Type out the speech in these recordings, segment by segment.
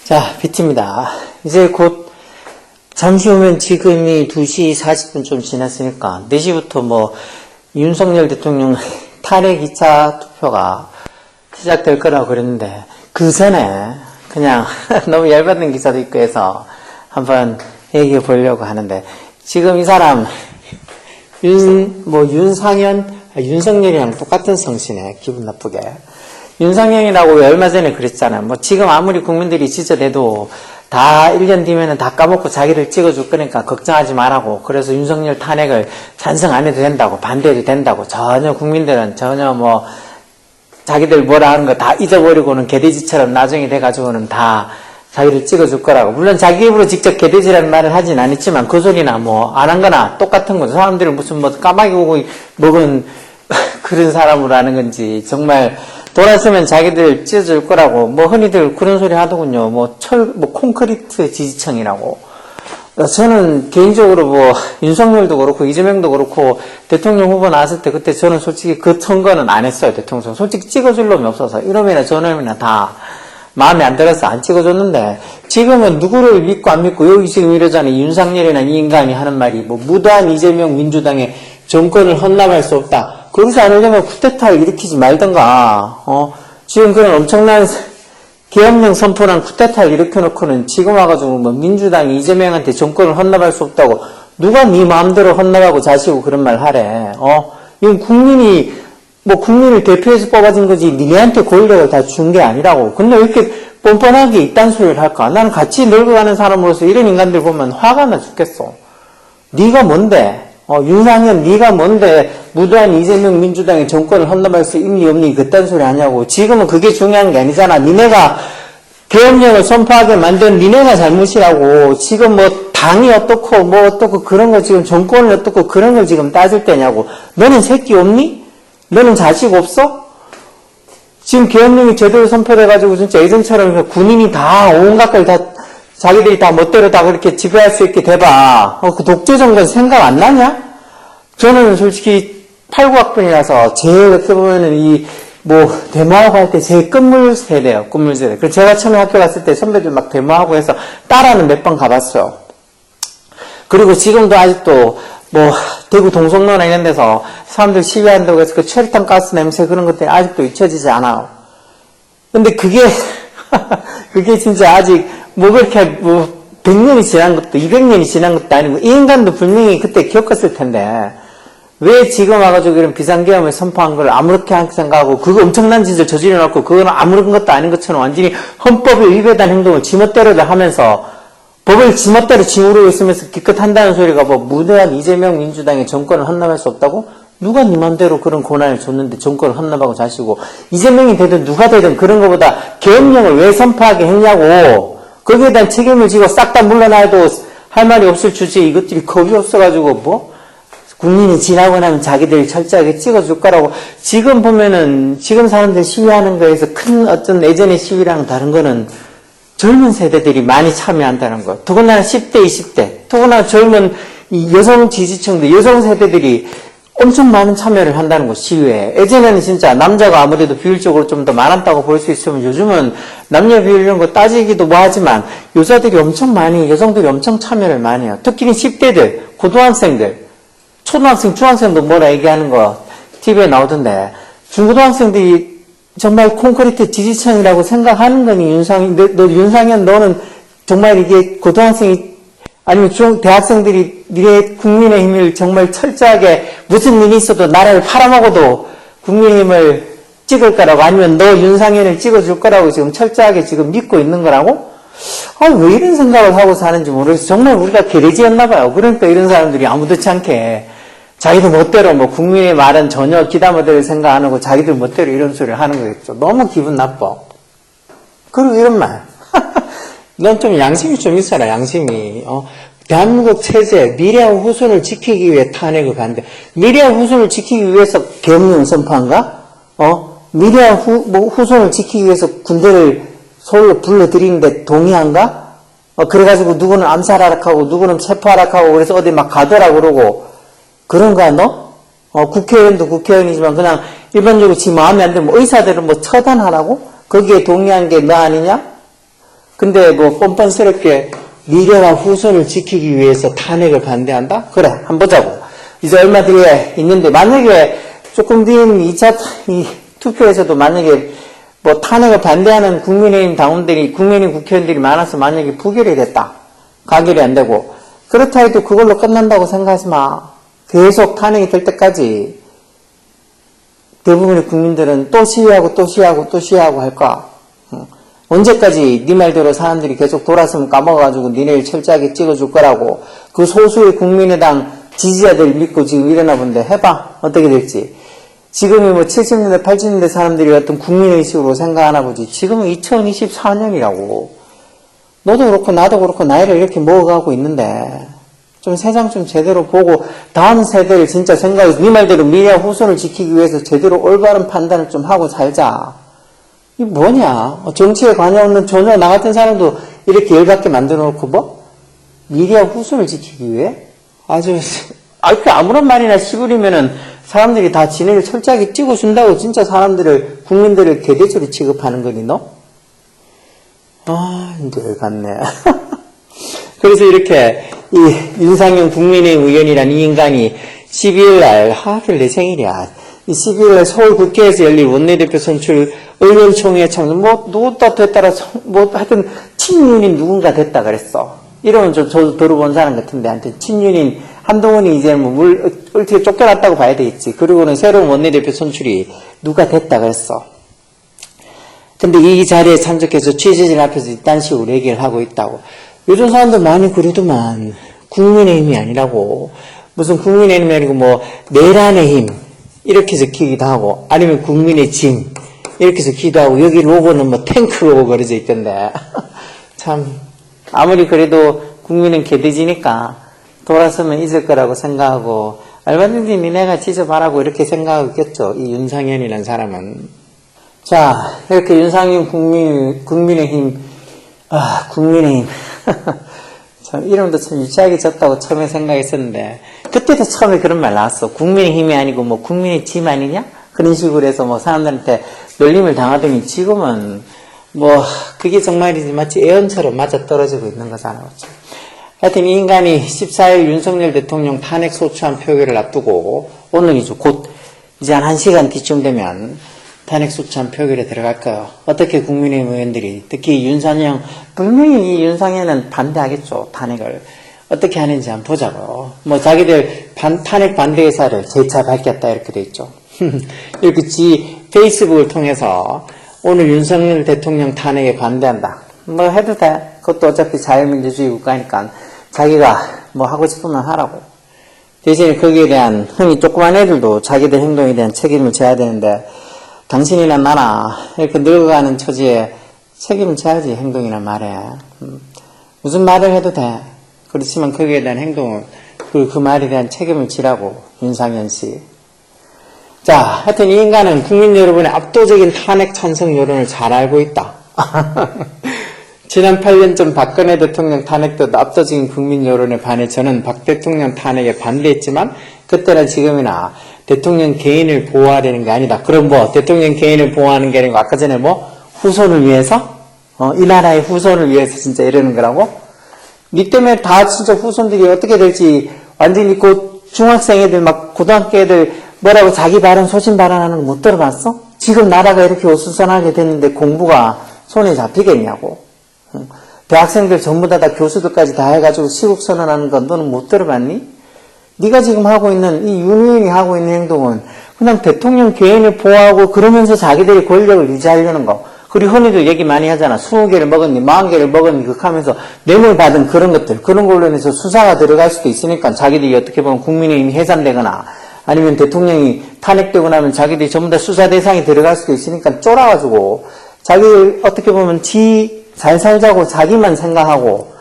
자, 비트입니다. 이제 곧 잠시 후면 지금이 2시 40분 좀 지났으니까 4시부터 뭐 윤석열 대통령 탄핵 2차 투표가 시작될 거라고 그랬는데 그 전에 그냥 너무 열받는 기사도 있고 해서 한번 얘기해 보려고 하는데, 지금 이 사람 윤석열이랑 똑같은 성씨네. 기분 나쁘게. 윤상현이라고 얼마 전에 그랬잖아요. 뭐 지금 아무리 국민들이 지져대도 다 1년 뒤면은 다 까먹고 자기를 찍어줄 거니까 걱정하지 말라고. 그래서 윤석열 탄핵을 찬성 안 해도 된다고, 반대해도 된다고. 전혀 국민들은 전혀 뭐 자기들 뭐라 하는 거 다 잊어버리고는 개돼지처럼 나중에 돼가지고는 다 자기를 찍어줄 거라고. 물론 자기 입으로 직접 개돼지라는 말을 하진 않았지만 그 소리나 뭐 안 한 거나 똑같은 거죠. 사람들이 무슨 뭐 까마귀 고기 먹은 그런 사람으로 하는 건지, 정말 돌았으면 자기들 찢어줄 거라고. 뭐 흔히들 그런 소리 하더군요. 뭐 콘크리트 지지층이라고. 저는 개인적으로 뭐 윤석열도 그렇고 이재명도 그렇고 대통령 후보 나왔을 때 그때 저는 솔직히 그 선거는 안 했어요. 대통령 솔직히 찍어줄 놈이 없어서 이놈이나 저놈이나 다 마음에 안 들어서 안 찍어줬는데, 지금은 누구를 믿고 안 믿고, 여기 지금 이러잖아요. 윤상열이나 이 인간이 하는 말이 뭐 무도한 이재명 민주당의 정권을 헌납할 수 없다. 거기서 안 오려면 쿠데타를 일으키지 말던가. 지금 그런 엄청난 계엄령 선포랑 쿠데타를 일으켜놓고는 지금 와가지고 뭐 민주당이 이재명한테 정권을 헌납할 수 없다고, 누가 네 마음대로 헌납하고 자시고 그런 말 하래. 이건 국민을 대표해서 뽑아준 거지 니네한테 권력을 다 준 게 아니라고. 근데 왜 이렇게 뻔뻔하게 이딴 소리를 할까? 나는 같이 늙어가는 사람으로서 이런 인간들 보면 화가 나 죽겠어. 네가 뭔데? 윤상현 네가 뭔데 무도한 이재명 민주당의 정권을 헌납할 수 있니 없니 그딴 소리 하냐고. 지금은 그게 중요한 게 아니잖아. 니네가 계엄령을 선포하게 만든 니네가 잘못이라고. 지금 뭐 당이 어떻고 뭐 어떻고 그런 거, 지금 정권이 어떻고 그런 걸 지금 따질 때냐고. 너는 새끼 없니? 너는 자식 없어? 지금 계엄령이 제대로 선포돼가지고 진짜 예전처럼 군인이 다 온갖 걸 다 자기들이 다 멋대로 다 그렇게 지배할 수 있게 돼봐. 그 독재 정권 생각 안 나냐? 저는 솔직히 89학번이라서 제일 어떻게 보면은 데모하고 할 때 제일 끝물 세대예요. 끝물 세대. 그래서 제가 처음에 학교 갔을 때 선배들 막 데모하고 해서 따라는 몇 번 가봤어요. 그리고 지금도 아직도 뭐 대구 동성로나 이런 데서 사람들 시위한다고 해서 그 철탄 가스 냄새 그런 것들이 아직도 잊혀지지 않아요. 근데 그게 진짜 아직 뭐 그렇게 뭐 100년이 지난 것도 200년이 지난 것도 아니고, 이 인간도 분명히 그때 겪었을 텐데 왜 지금 와가지고 이런 비상계엄을 선포한 걸 아무렇게 생각하고, 그거 엄청난 짓을 저질러놓고 그거는 아무런 것도 아닌 것처럼 완전히 헌법에 위배된 행동을 지멋대로를 하면서 법을 지멋대로 지우르고 있으면서 기껏 한다는 소리가 뭐 무도한 이재명 민주당의 정권을 헌납할 수 없다고? 누가 네 맘대로 그런 권한을 줬는데 정권을 헌납하고 자시고, 이재명이 되든 누가 되든 그런 것보다 계엄령을 왜 선포하게 했냐고. 거기에 대한 책임을 지고 싹 다 물러나도 할 말이 없을 주제에 이것들이 겁이 없어가지고 뭐 국민이 지나고 나면 자기들 철저하게 찍어줄 거라고. 지금 보면은 지금 사람들 시위하는 거에서 큰 어떤 예전의 시위랑 다른 거는 젊은 세대들이 많이 참여한다는 거. 더군다나 10대, 20대, 더군다나 젊은 이 여성 지지층들, 여성 세대들이 엄청 많은 참여를 한다는 거, 시위에. 예전에는 진짜 남자가 아무래도 비율적으로 좀 더 많았다고 볼 수 있으면 요즘은 남녀 비율 이런 거 따지기도 뭐 하지만 여성들이 엄청 참여를 많이 해요. 특히 10대들, 고등학생들, 초등학생, 중학생도 뭐라 얘기하는 거 TV에 나오던데, 중고등학생들이 정말 콘크리트 지지층이라고 생각하는 거니, 윤상현 너는 정말 이게 고등학생이 아니면 대학생들이 니네 국민의힘을 정말 철저하게 무슨 일이 있어도 나라를 팔아먹어도 국민의힘을 찍을 거라고, 아니면 너 윤상현을 찍어줄 거라고 지금 철저하게 지금 믿고 있는 거라고? 왜 이런 생각을 하고 사는지 모르겠어. 정말 우리가 개돼지였나 봐요. 그러니까 이런 사람들이 아무렇지 않게 자기들 멋대로 뭐 국민의 말은 전혀 기다모델을 생각 안 하고 자기들 멋대로 이런 소리를 하는 거겠죠. 너무 기분 나빠. 그리고 이런 말. 넌 좀 양심이 좀 있어라, 양심이. 대한민국 체제, 미래와 후손을 지키기 위해 탄핵을 간대. 미래와 후손을 지키기 위해서 계엄령 선포한가? 미래와 후손을 지키기 위해서 군대를 서울로 불러들이는데 동의한가? 그래가지고 누구는 암살하라 하고 누구는 체포하라 하고 그래서 어디 막 가더라 그러고. 그런가 너? 국회의원도 국회의원이지만 그냥 일반적으로 지 마음에 안 들면 의사들은 뭐 처단하라고? 거기에 동의한 게 너 아니냐? 근데 뭐 뻔뻔스럽게 미래와 후손을 지키기 위해서 탄핵을 반대한다? 그래, 한번 보자고. 이제 얼마 뒤에 있는데, 만약에 조금 뒤인 2차 투표에서도 만약에 뭐 탄핵을 반대하는 국민의힘 당원들이, 국민의힘 국회의원들이 많아서 만약에 부결이 됐다. 가결이 안 되고. 그렇다 해도 그걸로 끝난다고 생각하지 마. 계속 탄핵이 될 때까지 대부분의 국민들은 또 시위하고 또 시위하고 또 시위하고 할 거야. 언제까지 네 말대로 사람들이 계속 돌아서면 까먹어가지고 니네를 철저하게 찍어줄 거라고. 그 소수의 국민의당 지지자들 믿고 지금 일어나 본데 해봐. 어떻게 될지. 지금이 뭐 70년대 80년대 사람들이 어떤 국민의식으로 생각하나 보지. 지금은 2024년이라고. 너도 그렇고 나도 그렇고 나이를 이렇게 먹어가고 있는데 좀 세상 좀 제대로 보고 다음 세대를 진짜 생각해서 네 말대로 미래와 후손을 지키기 위해서 제대로 올바른 판단을 좀 하고 살자. 이게 뭐냐? 정치에 관여 없는 전혀 나 같은 사람도 이렇게 열받게 만들어 놓고 뭐? 미래와 후손을 지키기 위해? 그 아무런 말이나 시부리면은 사람들이 다 지네를 철저하게 찍어준다고 진짜 사람들을, 국민들을 개돼지로 취급하는 거니, 너? 이제 열받네. 그래서 이렇게, 이 윤상현 국민의힘 의원이란 이 인간이 12일날, 하필 내 생일이야. 이 12일날 서울 국회에서 열릴 원내대표 선출 의원총회 참석, 누구다 됐다라, 하여튼, 친윤인 누군가 됐다 그랬어. 이러면 저도 들어본 사람 같은데, 한테 친윤인 한동훈이 이제 어떻게 쫓겨났다고 봐야 되겠지. 그리고는 새로운 원내대표 선출이 누가 됐다 그랬어. 근데 이 자리에 참석해서 취재진 앞에서 이딴 식으로 얘기를 하고 있다고. 요즘 사람들 많이 그러더만, 국민의힘이 아니라고. 무슨 국민의힘이 아니고 뭐, 내란의 힘. 이렇게 적히기도 하고, 아니면 국민의 짐. 이렇게 적히기도 하고, 여기 로고는 뭐 탱크 로고 그려져 있던데. 참, 아무리 그래도 국민은 개돼지니까 돌아서면 잊을 거라고 생각하고, 얼마든지 니네가 지져봐라고 이렇게 생각하겠죠. 이 윤상현이라는 사람은. 자, 이렇게 윤상현 국민의힘. 참, 이름도 참 유치하게 졌다고 처음에 생각했었는데, 그때도 처음에 그런 말 나왔어. 국민의힘이 아니고 뭐 국민의 짐 아니냐? 그런 식으로 해서 뭐 사람들한테 놀림을 당하더니 지금은 뭐, 그게 정말이지 마치 애언처럼 맞아 떨어지고 있는 거잖아. 그렇죠? 하여튼 이 인간이 14일 윤석열 대통령 탄핵 소추안 표결을 앞두고, 오늘이죠. 곧, 이제 한 1시간 뒤쯤 되면, 탄핵 소추안 표결에 들어갈 거예요. 어떻게 국민의힘 의원들이, 특히 윤상현, 분명히 이 윤상현은 반대하겠죠, 탄핵을. 어떻게 하는지 한번 보자고요. 뭐 자기들 탄핵 반대 의사를 재차 밝혔다 이렇게 돼 있죠. 이렇게 페이스북을 통해서 오늘 윤석열 대통령 탄핵에 반대한다. 뭐 해도 돼. 그것도 어차피 자유민주주의 국가니까 자기가 뭐 하고 싶으면 하라고. 대신에 거기에 대한 흔히 조그만 애들도 자기들 행동에 대한 책임을 져야 되는데, 당신이나 나나 이렇게 늙어가는 처지에 책임을 져야지. 행동이나 말에. 무슨 말을 해도 돼. 그렇지만 거기에 대한 행동은 그 말에 대한 책임을 지라고. 윤상현 씨. 자, 하여튼 이 인간은 국민 여러분의 압도적인 탄핵 찬성 여론을 잘 알고 있다. 지난 8년 전 박근혜 대통령 탄핵 때도 압도적인 국민 여론에 반해 저는 박 대통령 탄핵에 반대했지만 그때나 지금이나 대통령 개인을 보호하려는 게 아니다. 그럼 뭐 대통령 개인을 보호하는 게 아니고 아까 전에 뭐 후손을 위해서? 이 나라의 후손을 위해서 진짜 이러는 거라고? 니 때문에 다 진짜 후손들이 어떻게 될지 완전히 그 중학생 애들 막 고등학교 애들 뭐라고 자기 발언 소신 발언하는 거 못 들어봤어? 지금 나라가 이렇게 어수선하게 됐는데 공부가 손에 잡히겠냐고. 대학생들 전부 다 교수들까지 다 해가지고 시국선언하는 건 너는 못 들어봤니? 네가 지금 하고 있는 이 윤희인이 하고 있는 행동은 그냥 대통령 개인을 보호하고 그러면서 자기들의 권력을 유지하려는 거. 그리고 흔히도 얘기 많이 하잖아. 20개를 먹었니 40개를 먹었니 극하면서 뇌물 받은 그런 것들, 그런 걸로 인해서 수사가 들어갈 수도 있으니까 자기들이 어떻게 보면 국민의힘이 해산되거나 아니면 대통령이 탄핵되고 나면 자기들이 전부 다 수사 대상이 들어갈 수도 있으니까 쫄아가지고 자기들 어떻게 보면 잘 살자고 자기만 생각하고,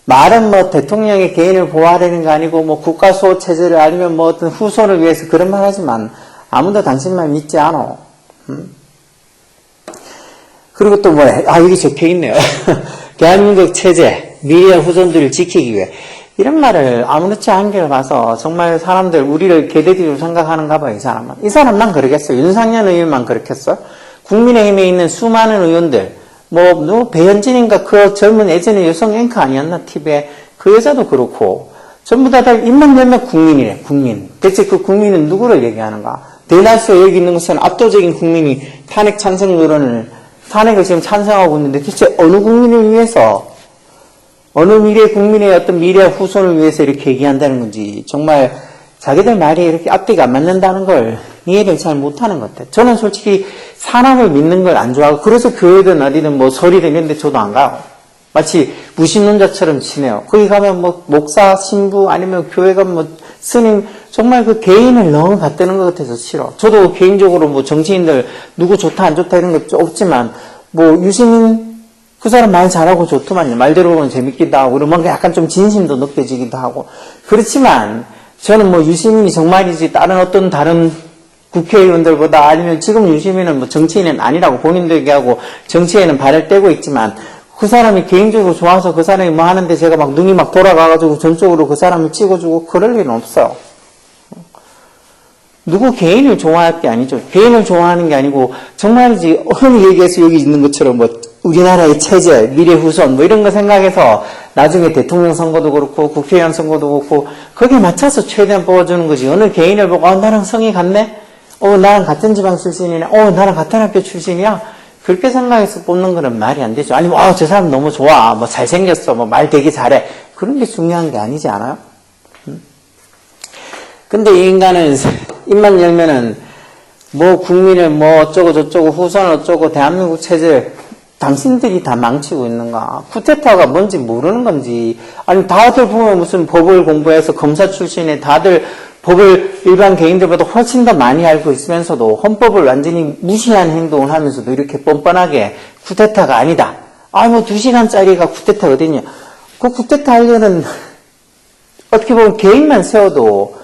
말은 뭐 대통령의 개인을 보호하려는 거 아니고 뭐 국가 수호 체제를 아니면 뭐 어떤 후손을 위해서 그런 말 하지만 아무도 당신 말 믿지 않아. 그리고 또 뭐래? 여기 적혀 있네요. 대한민국 체제, 미래의 후손들을 지키기 위해. 이런 말을 아무렇지 않게 봐서 정말 사람들 우리를 개돼지로 생각하는가 봐요, 이 사람은. 이 사람만 그러겠어요. 윤상현 의원만 그렇겠어요? 국민의힘에 있는 수많은 의원들, 배현진인가 그 젊은 예전에 여성 앵커 아니었나, TV에. 그 여자도 그렇고. 전부 다 입만 열면 국민이래, 국민. 대체 그 국민은 누구를 얘기하는가? 대다수 여기 있는 것은 압도적인 국민이 탄핵 찬성 여론을, 탄핵을 지금 찬성하고 있는데 대체 어느 국민을 위해서, 어느 미래 국민의 어떤 미래 후손을 위해서 이렇게 얘기한다는 건지, 정말 자기들 말이 이렇게 앞뒤가 안 맞는다는 걸 이해를 잘 못하는 것 같아요. 저는 솔직히 사람을 믿는 걸 안 좋아하고, 그래서 교회든 어디든 뭐 설이든 이런 데 저도 안 가고, 마치 무신론자처럼 지내요. 거기 가면 뭐 목사, 신부, 아니면 교회가 뭐 스님, 정말 그 개인을 너무 받드는 것 같아서 싫어. 저도 개인적으로 뭐 정치인들 누구 좋다 안 좋다 이런 거 없지만, 뭐 유시민 그 사람 말 잘하고 좋더만요. 말 들어보면 재밌기도 하고, 그리고 뭔가 약간 좀 진심도 느껴지기도 하고. 그렇지만 저는 뭐 유시민이 정말이지 다른 어떤 다른 국회의원들보다, 아니면 지금 유시민은 뭐 정치인은 아니라고 본인도 얘기하고 정치에는 발을 떼고 있지만, 그 사람이 개인적으로 좋아서 그 사람이 뭐 하는데 제가 막 눈이 막 돌아가가지고 전적으로 그 사람을 찍어주고 그럴 일은 없어요. 누구 개인을 좋아할 게 아니죠. 개인을 좋아하는 게 아니고, 정말이지 흔히 얘기해서 여기 있는 것처럼 뭐 우리나라의 체제, 미래 후손 뭐 이런 거 생각해서 나중에 대통령 선거도 그렇고 국회의원 선거도 그렇고 거기에 맞춰서 최대한 뽑아주는 거지. 어느 개인을 보고 나랑 성이 같네? 나랑 같은 지방 출신이네? 나랑 같은 학교 출신이야? 그렇게 생각해서 뽑는 거는 말이 안 되죠. 아니면 저 사람 너무 좋아, 뭐 잘생겼어, 뭐 말 되게 잘해, 그런 게 중요한 게 아니지 않아요? 근데 이 인간은 입만 열면은 뭐 국민을 뭐 어쩌고 저쩌고 후손 어쩌고 대한민국 체제 당신들이 다 망치고 있는가? 쿠데타가 뭔지 모르는 건지, 아니 다들 보면 무슨 법을 공부해서 검사 출신에 다들 법을 일반 개인들보다 훨씬 더 많이 알고 있으면서도 헌법을 완전히 무시한 행동을 하면서도 이렇게 뻔뻔하게 쿠데타가 아니다. 뭐 2시간짜리가 쿠데타 어딨냐. 그 쿠데타 하려는 어떻게 보면 개인만 세워도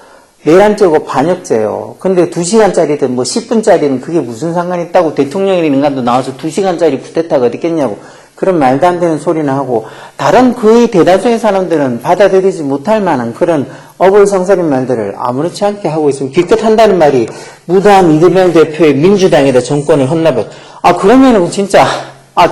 내란죄고 반역죄예요. 근데 2시간짜리든 뭐 10분짜리는 그게 무슨 상관이 있다고, 대통령이나 인간도 나와서 2시간짜리 쿠데타가 어딨겠냐고 그런 말도 안 되는 소리나 하고, 다른 거의 대다수의 사람들은 받아들이지 못할 만한 그런 어불성설인 말들을 아무렇지 않게 하고 있으면, 기껏 한다는 말이 무도한 이재명 대표의 민주당에다 정권을 헌납을, 그러면은 진짜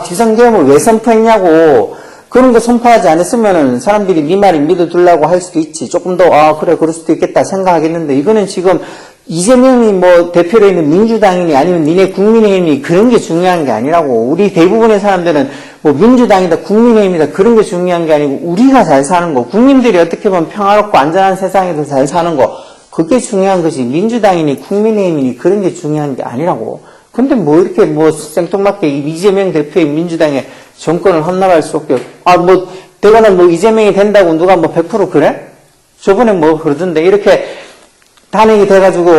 비상계엄을 왜 선포했냐고. 그런 거 선포하지 않았으면은 사람들이 네 말을 믿어두려고 할 수도 있지. 조금 더 그래 그럴 수도 있겠다 생각하겠는데, 이거는 지금 이재명이 뭐 대표로 있는 민주당이니 아니면 니네 국민의힘이 그런 게 중요한 게 아니라고. 우리 대부분의 사람들은 뭐 민주당이다 국민의힘이다 그런 게 중요한 게 아니고, 우리가 잘 사는 거, 국민들이 어떻게 보면 평화롭고 안전한 세상에서 잘 사는 거, 그게 중요한 거지. 민주당이니 국민의힘이니 그런 게 중요한 게 아니라고. 근데 뭐 이렇게 뭐 생뚱맞게 이재명 대표의 민주당에 정권을 헌납할 수 없게, 되거나 뭐 이재명이 된다고 누가 뭐 100% 그래? 저번에 뭐 그러던데, 이렇게 탄핵이 돼가지고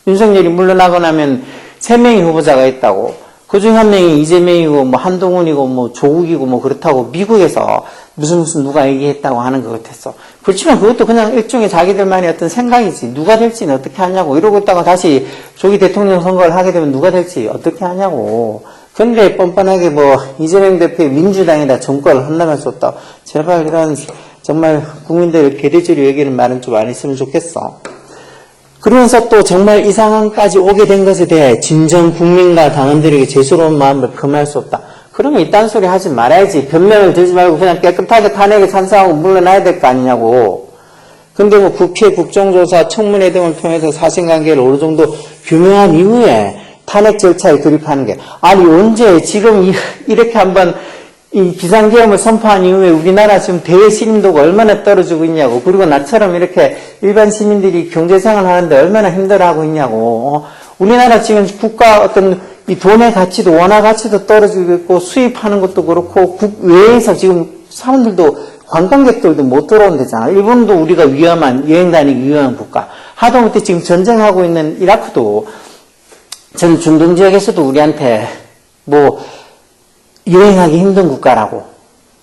윤석열이 물러나고 나면 3명의 후보자가 있다고. 그중 한 명이 이재명이고 뭐 한동훈이고 뭐 조국이고 뭐 그렇다고 미국에서 무슨 누가 얘기했다고 하는 것 같았어. 그렇지만 그것도 그냥 일종의 자기들만의 어떤 생각이지. 누가 될지는 어떻게 하냐고. 이러고 있다가 다시 조기 대통령 선거를 하게 되면 누가 될지 어떻게 하냐고. 근데 뻔뻔하게 뭐 이재명 대표의 민주당에다 정권을 헌납할 수 없다. 제발 이런 정말 국민들 개돼지로 여기는 말은 좀 안 했으면 좋겠어. 그러면서 또 정말 이 상황까지 오게 된 것에 대해 진정 국민과 당원들에게 죄스러운 마음을 금할 수 없다. 그러면 이딴 소리 하지 말아야지. 변명을 들지 말고 그냥 깨끗하게 탄핵에 찬성하고 물러나야 될 거 아니냐고. 근데 뭐 국회 국정조사 청문회 등을 통해서 사실관계를 어느 정도 규명한 이후에 탄핵 절차에 돌입하는 게, 언제 지금 이렇게 한번 이 비상계엄을 선포한 이후에 우리나라 지금 대외 신임도가 얼마나 떨어지고 있냐고. 그리고 나처럼 이렇게 일반 시민들이 경제생활 하는데 얼마나 힘들어하고 있냐고. 우리나라 지금 국가 어떤 이 돈의 가치도, 원화 가치도 떨어지고 있고, 수입하는 것도 그렇고, 국외에서 지금 사람들도, 관광객들도 못 들어온대잖아. 일본도 우리가 여행 다니기 위험한 국가. 하다못해 지금 전쟁하고 있는 이라크도, 전 중동 지역에서도 우리한테 뭐 여행하기 힘든 국가라고.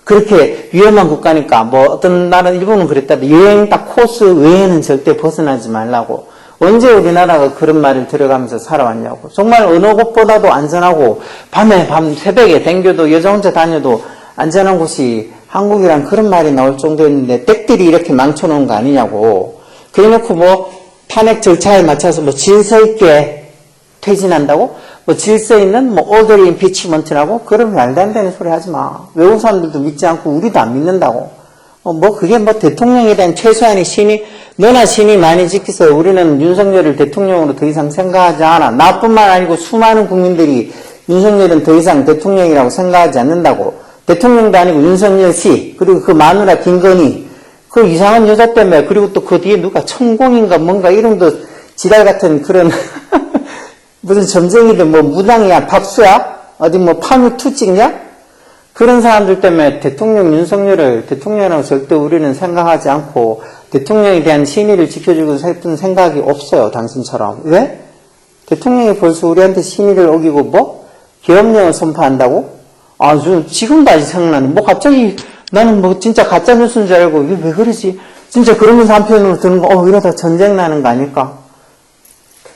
그렇게 위험한 국가니까 뭐 어떤 나라, 일본은 그랬다도 여행 딱 코스 외에는 절대 벗어나지 말라고. 언제 우리나라가 그런 말을 들어가면서 살아왔냐고. 정말 어느 곳보다도 안전하고 밤 새벽에 댕겨도 여자 혼자 다녀도 안전한 곳이 한국이란 그런 말이 나올 정도였는데 댁들이 이렇게 망쳐놓은 거 아니냐고. 그래놓고 뭐 탄핵 절차에 맞춰서 뭐 질서 있게 퇴진한다고? 뭐 질서 있는 뭐 orderly impeachment라고? 그런 말도 안 되는 소리 하지 마. 외국 사람들도 믿지 않고 우리도 안 믿는다고. 뭐 그게 뭐 대통령에 대한 최소한의 신의, 너나 신의 많이 지켜서 우리는 윤석열을 대통령으로 더 이상 생각하지 않아. 나뿐만 아니고 수많은 국민들이 윤석열은 더 이상 대통령이라고 생각하지 않는다고. 대통령도 아니고 윤석열 씨, 그리고 그 마누라 김건희, 그 이상한 여자 때문에, 그리고 또 그 뒤에 누가 천공인가 뭔가 이름도 지랄 같은 그런 무슨 점쟁이들 뭐 무당이야, 박수야? 어디 뭐 파뮤투 찍냐? 그런 사람들 때문에 대통령 윤석열을 대통령이라고 절대 우리는 생각하지 않고 대통령에 대한 신의를 지켜주고 싶은 생각이 없어요. 당신처럼. 왜? 대통령이 벌써 우리한테 신의를 어기고 뭐? 계엄령을 선포한다고? 지금도 아직 생각나네. 뭐 갑자기 나는 뭐 진짜 가짜뉴스인 줄 알고 이게 왜 그러지? 진짜 그러면서 한편으로 드는 거 이러다 전쟁 나는 거 아닐까?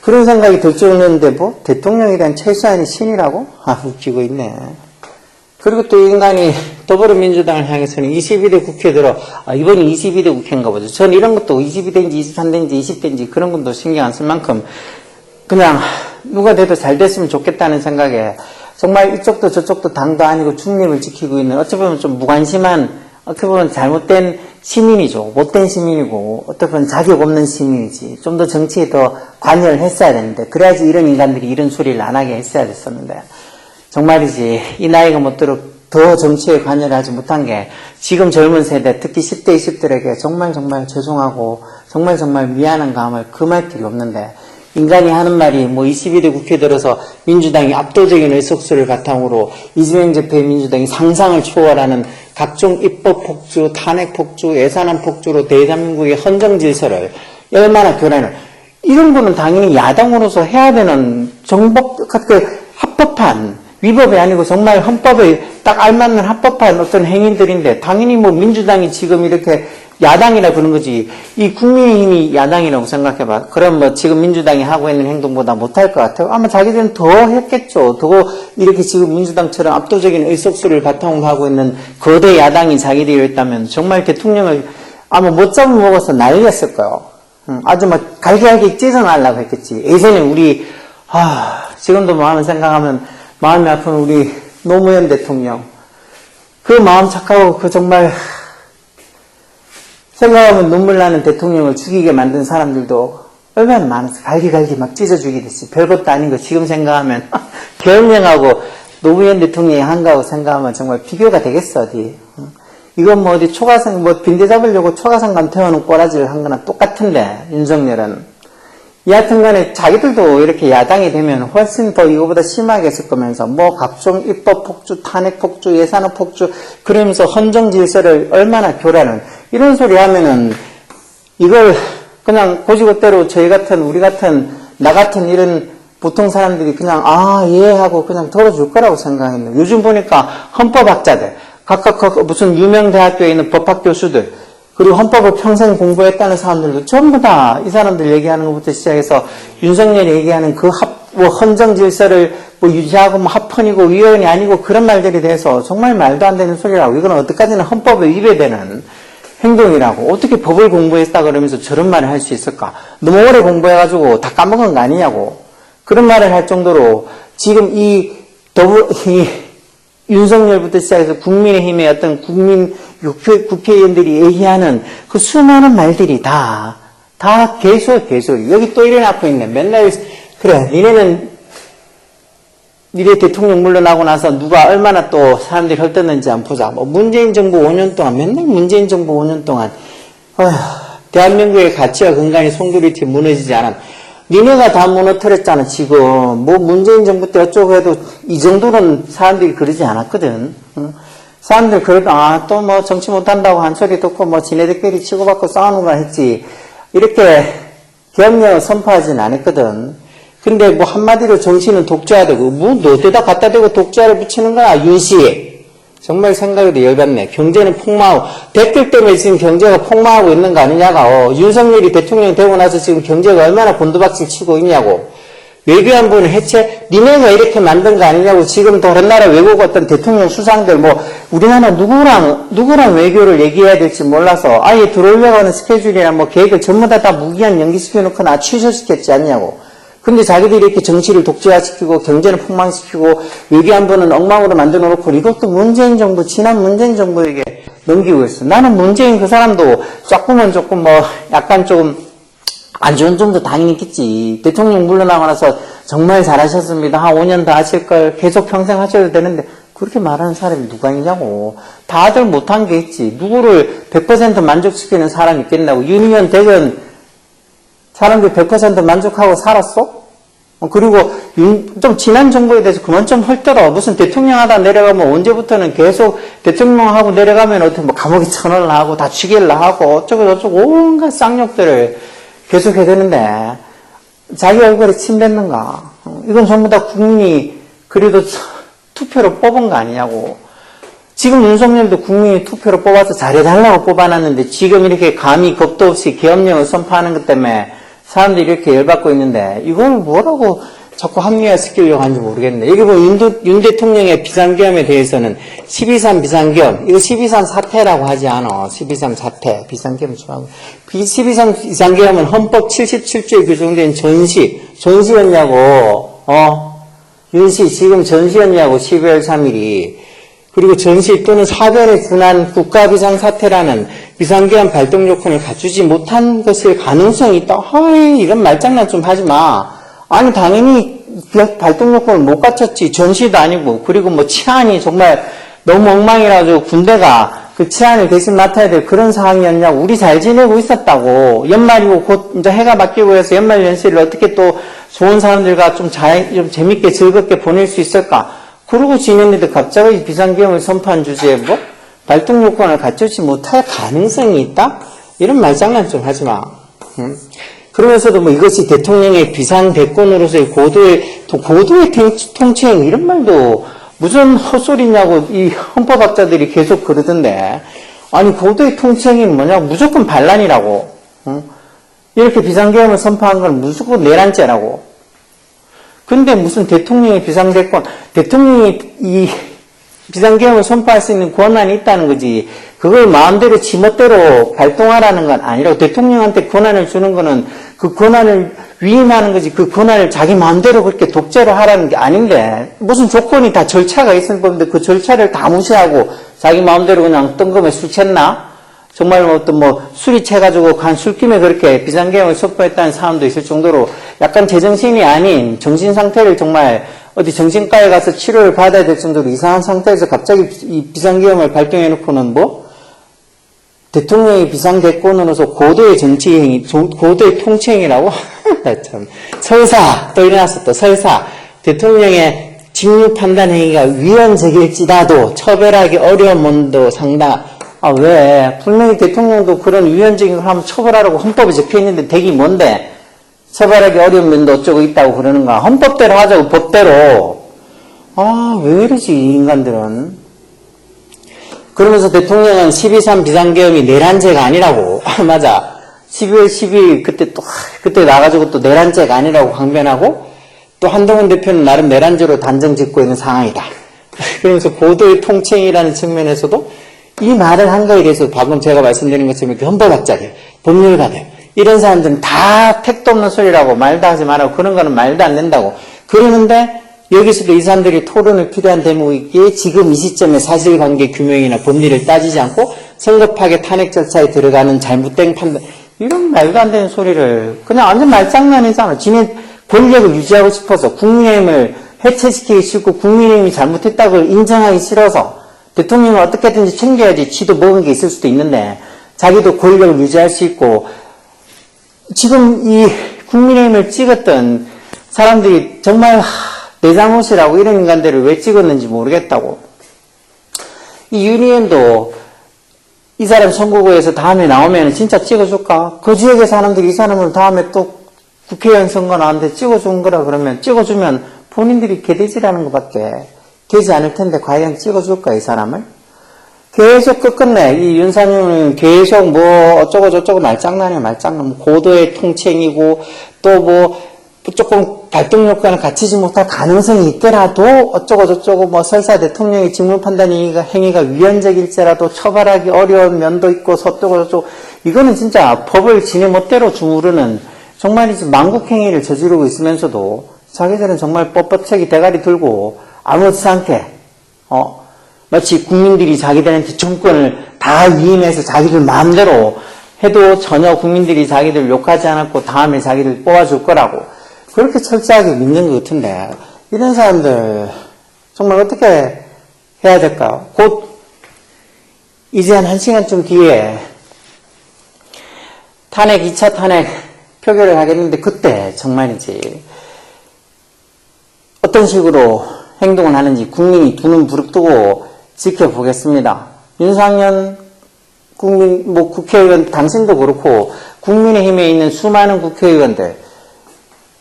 그런 생각이 들 정도인데 뭐 대통령에 대한 최소한의 신이라고? 웃기고 있네. 그리고 또 인간이 더불어민주당을 향해서는 22대 국회에 들어, 이번이 22대 국회인가 보죠. 전 이런 것도 22대인지 23대인지 20대인지 그런 것도 신경 안 쓸 만큼 그냥 누가 돼도 잘 됐으면 좋겠다는 생각에 정말 이쪽도 저쪽도 당도 아니고 중립을 지키고 있는 어찌 보면 좀 무관심한, 어떻게 보면 잘못된 시민이죠. 못된 시민이고 어떻게 보면 자격 없는 시민이지. 좀 더 정치에 더 관여를 했어야 되는데 그래야지 이런 인간들이 이런 소리를 안 하게 했어야 됐었는데 정말이지 이 나이가 못도록 더 정치에 관여를 하지 못한 게 지금 젊은 세대 특히 10대 20대들에게 정말 죄송하고 정말 미안한 감을 금할 길이 없는데 인간이 하는 말이 뭐 22대 국회 들어서 민주당이 압도적인 의석수를 바탕으로 이재명 대표의 민주당이 상상을 초월하는 각종 입법 폭주, 탄핵 폭주, 예산안 폭주로 대한민국의 헌정 질서를 얼마나 교란을 이런 거는 당연히 야당으로서 해야 되는 합법한 위법이 아니고 정말 헌법에 딱 알맞는 합법한 어떤 행위들인데 당연히 뭐 민주당이 지금 이렇게 야당이라 그런 거지 이 국민의힘이 야당이라고 생각해봐. 그럼 뭐 지금 민주당이 하고 있는 행동보다 못할 것 같아요. 아마 자기들은 더 했겠죠. 더 이렇게 지금 민주당처럼 압도적인 의석수를 바탕으로 하고 있는 거대 야당이 자기들이었다면 정말 대통령을 아마 못 잡아 먹어서 난리였을 거예요. 아주 막 갈기갈기 찢어내려고 했겠지. 예전에 우리 지금도 마음을 생각하면 마음이 아픈 우리 노무현 대통령 그 마음 착하고 그 정말 생각하면 눈물 나는 대통령을 죽이게 만든 사람들도 얼마나 많았어. 갈기갈기 막 찢어주게 됐지. 별것도 아닌 거 지금 생각하면 계엄령하고 노무현 대통령이 한 거하고 생각하면 정말 비교가 되겠어 어디. 이건 뭐 어디 초가상 뭐 빈대 잡으려고 초가상감 태워놓은 꼬라지를 한 거나 똑같은데 윤석열은 여하튼 간에 자기들도 이렇게 야당이 되면 훨씬 더 이거보다 심하게 했을 거면서 뭐 각종 입법 폭주, 탄핵 폭주, 예산안 폭주 그러면서 헌정 질서를 얼마나 교란을 이런 소리 하면은 이걸 그냥 고지고대로 저희 같은 우리 같은 나 같은 이런 보통 사람들이 그냥 예 하고 그냥 들어줄 거라고 생각했는데 요즘 보니까 헌법학자들 각각 무슨 유명 대학교에 있는 법학 교수들 그리고 헌법을 평생 공부했다는 사람들도 전부 다 이 사람들 얘기하는 것부터 시작해서 윤석열이 얘기하는 그 헌정 질서를 뭐 유지하고 뭐 합헌이고 위헌이 아니고 그런 말들에 대해서 정말 말도 안 되는 소리라고 이건 어디까지나 헌법에 위배되는 행동이라고 어떻게 법을 공부했다 그러면서 저런 말을 할 수 있을까? 너무 오래 공부해가지고 다 까먹은 거 아니냐고 그런 말을 할 정도로 지금 이 윤석열부터 시작해서 국민의힘의 어떤 국회의원들이 얘기하는 그 수많은 말들이 다 개소리. 여기 또 일어나고 있네. 맨날, 그래, 니네 대통령 물러나고 나서 누가 얼마나 또 사람들이 헐뜯는지 한번 보자. 뭐, 문재인 정부 5년 동안, 맨날 문재인 정부 5년 동안, 대한민국의 가치와 근간이 송두리째 무너지지 않은, 니네가 다 무너뜨렸잖아, 지금. 뭐, 문재인 정부 때 어쩌고 해도 이 정도는 사람들이 그러지 않았거든. 사람들 그래도, 또 뭐, 정치 못한다고 한 소리 듣고, 뭐, 지네들끼리 치고받고 싸우는 거 했지. 이렇게 계엄령을 선포하진 않았거든. 근데 뭐, 한마디로 정치는 독재화되고, 뭐, 너대다 갖다 대고 독재화를 붙이는 거야, 윤씨. 정말 생각해도 열받네. 경제는 폭망하고, 댓글 때문에 지금 경제가 폭망하고 있는 거 아니냐가, 윤석열이 대통령 되고 나서 지금 경제가 얼마나 곤두박질 치고 있냐고. 외교안보는 해체, 니네가 이렇게 만든 거 아니냐고. 지금 다른 나라 외국 어떤 대통령 수상들 뭐 우리나라 누구랑 외교를 얘기해야 될지 몰라서 아예 들어오려고 하는 스케줄이나 뭐 계획을 전부 다 무기한 연기시켜놓거나 취소시켰지 않냐고. 근데 자기들이 이렇게 정치를 독재화시키고 경제를 폭망시키고 외교안보는 엉망으로 만들어 놓고 이것도 문재인 정부, 지난 문재인 정부에게 넘기고 있어. 나는 문재인 그 사람도 조금 뭐 약간 좀 안 좋은 점도 당연히 있겠지. 대통령 물러나고 나서 정말 잘하셨습니다. 한 5년 더 하실 걸 계속 평생 하셔도 되는데 그렇게 말하는 사람이 누가 있냐고. 다들 못한 게 있지. 누구를 100% 만족시키는 사람이 있겠냐고. 윤희연 대전 사람들 100% 만족하고 살았어? 그리고 좀 지난 정부에 대해서 그만 좀 헐떨어. 무슨 대통령 하다 내려가면 언제부터는 계속 대통령하고 내려가면 어떻게 뭐 감옥에 쳐넣으려 하고 다 죽일라 하고 어쩌고 온갖 쌍욕들을 계속 해야 되는데 자기 얼굴에 침 뱉는가? 이건 전부 다 국민이 그래도 투표로 뽑은 거 아니냐고. 지금 윤석열도 국민이 투표로 뽑아서 잘해달라고 뽑아놨는데 지금 이렇게 감히 겁도 없이 계엄령을 선포하는 것 때문에 사람들이 이렇게 열받고 있는데 이걸 뭐라고 자꾸 합리화시키려고 하는지 모르겠네. 여기 보면 윤 대통령의 비상계엄에 대해서는 12.3 비상계엄, 이거 12.3 사태라고 하지 않아. 12.3 사태, 비상계엄 좋아하고. 12.3 비상계엄은 헌법 77조에 규정된 전시였냐고, 윤씨 지금 전시였냐고, 12월 3일이. 그리고 전시 또는 사변에 준한 국가비상사태라는 비상계엄 발동 요건을 갖추지 못한 것일 가능성이 있다. 허이, 이런 말장난 좀 하지 마. 아니, 당연히 발동 요건을 못 갖췄지. 전시도 아니고. 그리고 뭐 치안이 정말 너무 엉망이라서 군대가 그 치안을 대신 맡아야 될 그런 상황이었냐고. 우리 잘 지내고 있었다고. 연말이고 곧 이제 해가 바뀌고 해서 연말 연시를 어떻게 또 좋은 사람들과 좀 재밌게 즐겁게 보낼 수 있을까. 그러고 지냈는데 갑자기 비상계엄을 선포한 주제에 뭐 발동 요건을 갖추지 못할 가능성이 있다? 이런 말장난 좀 하지 마. 그러면서도 뭐 이것이 대통령의 비상대권으로서의 고도의 통치행 이런 말도 무슨 헛소리냐고 이 헌법학자들이 계속 그러던데. 아니 고도의 통치행이 뭐냐? 무조건 반란이라고. 이렇게 비상계엄을 선포한 건 무조건 내란죄라고. 근데 무슨 대통령의 비상대권, 대통령이 이 비상계엄을 선포할 수 있는 권한이 있다는 거지. 그걸 마음대로 지멋대로 발동하라는 건 아니라고. 대통령한테 권한을 주는 거는 그 권한을 위임하는 거지. 그 권한을 자기 마음대로 그렇게 독재로 하라는 게 아닌데 무슨 조건이 다 절차가 있을 건데 그 절차를 다 무시하고 자기 마음대로 그냥 뜬금에 술 챘나? 정말 어떤 술이 채가지고 간 술김에 그렇게 비상계엄을 선포했다는 사람도 있을 정도로 약간 제정신이 아닌 정신 상태를 정말 어디 정신과에 가서 치료를 받아야 될 정도로 이상한 상태에서 갑자기 이 비상계엄을 발동해놓고는 대통령의 비상대권으로서 고도의 정치행위, 고도의 통치행위라고? 참. 설사, 또 일어났어, 또 설사. 대통령의 직무 판단 행위가 위헌적일지라도 처벌하기 어려운 면도 왜? 분명히 대통령도 그런 위헌적인 걸 하면 처벌하라고 헌법에 적혀있는데 댁이 뭔데? 처벌하기 어려운 면도 어쩌고 있다고 그러는가? 헌법대로 하자고, 법대로. 왜 이러지, 이 인간들은. 그러면서 대통령은 12.3 비상계엄이 내란죄가 아니라고. 맞아. 12월 12일 그때 나가지고 또 내란죄가 아니라고 강변하고 또 한동훈 대표는 나름 내란죄로 단정 짓고 있는 상황이다. 그러면서 고도의 통치행위라는 측면에서도 이 말을 한 거에 대해서 방금 제가 말씀드린 것처럼 헌법학자들, 법률가들 이런 사람들은 다 택도 없는 소리라고 말도 하지 말라고 그런 거는 말도 안 된다고 그러는데 여기서도 이 사람들이 토론을 필요한 대목이기에 지금 이 시점에 사실관계 규명이나 법리를 따지지 않고 성급하게 탄핵 절차에 들어가는 잘못된 판단 이런 말도 안 되는 소리를 그냥 완전 말장난이잖아. 지네 권력을 유지하고 싶어서 국민의힘을 해체시키기 싫고 국민의힘이 잘못했다고 인정하기 싫어서 대통령을 어떻게든지 챙겨야지 지도 먹은 게 있을 수도 있는데 자기도 권력을 유지할 수 있고 지금 이 국민의힘을 찍었던 사람들이 정말 내 잘못이라고 이런 인간들을 왜 찍었는지 모르겠다고. 이 윤희연도 이 사람 선거구에서 다음에 나오면 진짜 찍어줄까? 그 지역의 사람들이 이 사람을 다음에 또 국회의원 선거 나왔는데 찍어준 거라 그러면 찍어주면 본인들이 개돼지라는 것밖에 되지 않을 텐데 과연 찍어줄까 이 사람을? 계속 끝끝내 이 윤상윤은 계속 어쩌고 저쩌고 말장난이야 말장난. 고도의 통치행위고 또 조금 발동 요건을 갖추지 못할 가능성이 있더라도 어쩌고 저쩌고 설사 대통령의 직무 판단 행위가 위헌적일지라도 처벌하기 어려운 면도 있고 서쩌고 저쩌고 이거는 진짜 법을 지네 멋대로 주무르는 정말이지 망국행위를 저지르고 있으면서도 자기들은 정말 뻣뻣하게 대가리 들고 아무렇지 않게 마치 국민들이 자기들한테 정권을 다 위임해서 자기들 마음대로 해도 전혀 국민들이 자기들 욕하지 않았고 다음에 자기들 뽑아줄 거라고 그렇게 철저하게 믿는 것 같은데 이런 사람들 정말 어떻게 해야 될까요? 곧 이제 한 1시간쯤 뒤에 탄핵 2차 탄핵 표결을 하겠는데 그때 정말이지 어떤 식으로 행동을 하는지 국민이 두 눈 부릅뜨고 지켜보겠습니다. 윤상현 국회의원 당신도 그렇고 국민의힘에 있는 수많은 국회의원들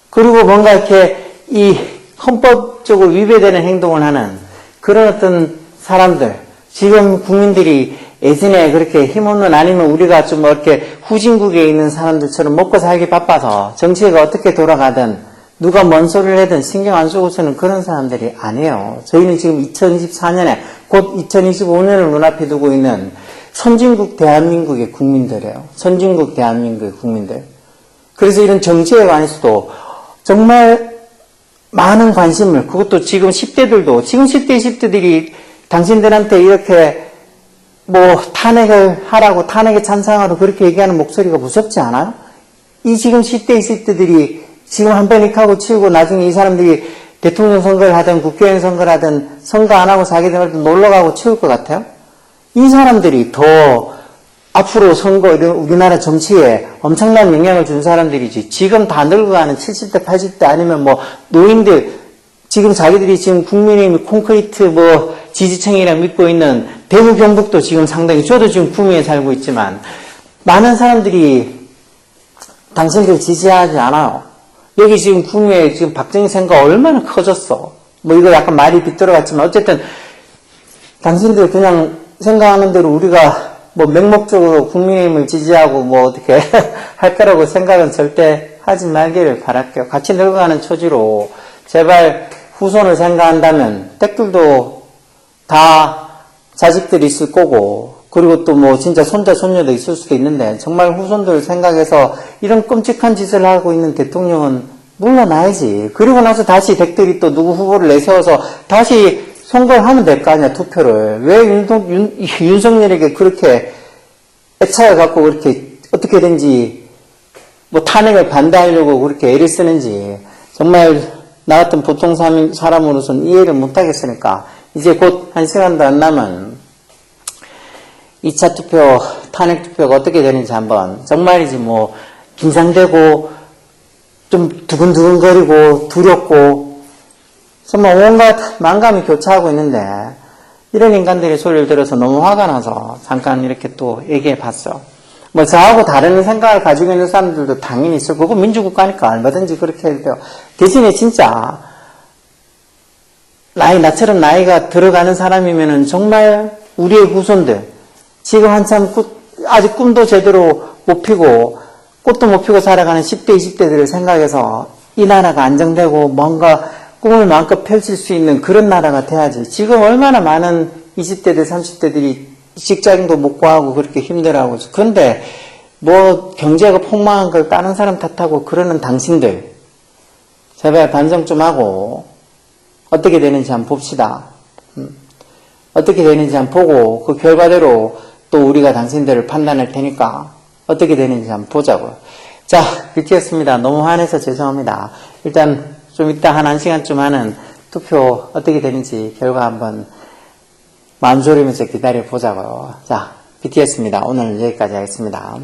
그리고 뭔가 이렇게 이 헌법적으로 위배되는 행동을 하는 그런 어떤 사람들 지금 국민들이 예전에 그렇게 힘없는 아니면 우리가 좀 이렇게 후진국에 있는 사람들처럼 먹고 살기 바빠서 정치가 어떻게 돌아가든 누가 뭔 소리를 하든 신경 안 쓰고서는 그런 사람들이 아니에요. 저희는 지금 2024년에 곧 2025년을 눈앞에 두고 있는 선진국 대한민국의 국민들이에요. 선진국 대한민국의 국민들. 그래서 이런 정치에 관해서도 정말 많은 관심을 그것도 지금 10대들도 지금 10대 20대들이 당신들한테 이렇게 뭐 탄핵을 하라고 탄핵에 찬성하라고 그렇게 얘기하는 목소리가 무섭지 않아요? 이 지금 10대 20대들이 지금 한 번 이렇게 하고 치우고 나중에 이 사람들이 대통령 선거를 하든 국회의원 선거를 하든 선거 안 하고 자기들한테 놀러가고 치울 것 같아요? 이 사람들이 더 앞으로 선거 우리나라 정치에 엄청난 영향을 준 사람들이지 지금 다 늙어가는 70대 80대 아니면 뭐 노인들 지금 자기들이 지금 국민의힘 콘크리트 뭐 지지층이라 믿고 있는 대구 경북도 지금 상당히 저도 지금 구미에 살고 있지만 많은 사람들이 당신들 지지하지 않아요. 여기 지금 구미에 지금 박정희 생각 얼마나 커졌어. 뭐 이거 약간 말이 빗들어갔지만 어쨌든 당신들 그냥 생각하는 대로 우리가 뭐 맹목적으로 국민의힘을 지지하고 뭐 어떻게 할 거라고 생각은 절대 하지 말기를 바랄게요. 같이 늙어가는 처지로 제발 후손을 생각한다면 댁들도 다 자식들이 있을 거고 그리고 또 뭐 진짜 손자 손녀도 있을 수도 있는데 정말 후손들 생각해서 이런 끔찍한 짓을 하고 있는 대통령은 물러나야지. 그리고 나서 다시 댁들이 또 누구 후보를 내세워서 다시 선거를 하면 될 거 아니야, 투표를. 왜 윤석열에게 그렇게 애착을 갖고 그렇게 어떻게든지 뭐 탄핵을 반대하려고 그렇게 애를 쓰는지 정말 나 같은 보통 사람으로서는 이해를 못하겠으니까 이제 곧 1시간도 안 남은 2차 투표, 탄핵 투표가 어떻게 되는지 한번 정말이지 뭐 긴장되고 좀 두근두근거리고 두렵고 정말 온갖 만감이 교차하고 있는데 이런 인간들의 소리를 들어서 너무 화가 나서 잠깐 이렇게 또 얘기해 봤어. 뭐 저하고 다른 생각을 가지고 있는 사람들도 당연히 있을 거고 민주국가니까 얼마든지 그렇게 해도 돼요. 대신에 진짜 나처럼 나이가 들어가는 사람이면은 정말 우리의 후손들 지금 한참 아직 꿈도 제대로 못 피고 꽃도 못 피고 살아가는 10대 20대들을 생각해서 이 나라가 안정되고 뭔가 꿈을 마음껏 펼칠 수 있는 그런 나라가 돼야지. 지금 얼마나 많은 20대들 30대들이 직장도 못 구하고 그렇게 힘들어하고 그런데 뭐 경제가 폭망한 걸 다른 사람 탓하고 그러는 당신들 제발 반성 좀 하고 어떻게 되는지 한번 봅시다. 어떻게 되는지 한번 보고 그 결과대로 또 우리가 당신들을 판단할 테니까 어떻게 되는지 한번 보자고요. 자, BTS입니다. 너무 화내서 죄송합니다. 일단 좀 이따 한 1시간쯤 하는 투표 어떻게 되는지 결과 한번 마음 졸이면서 기다려 보자고요. 자, BTS입니다. 오늘 여기까지 하겠습니다.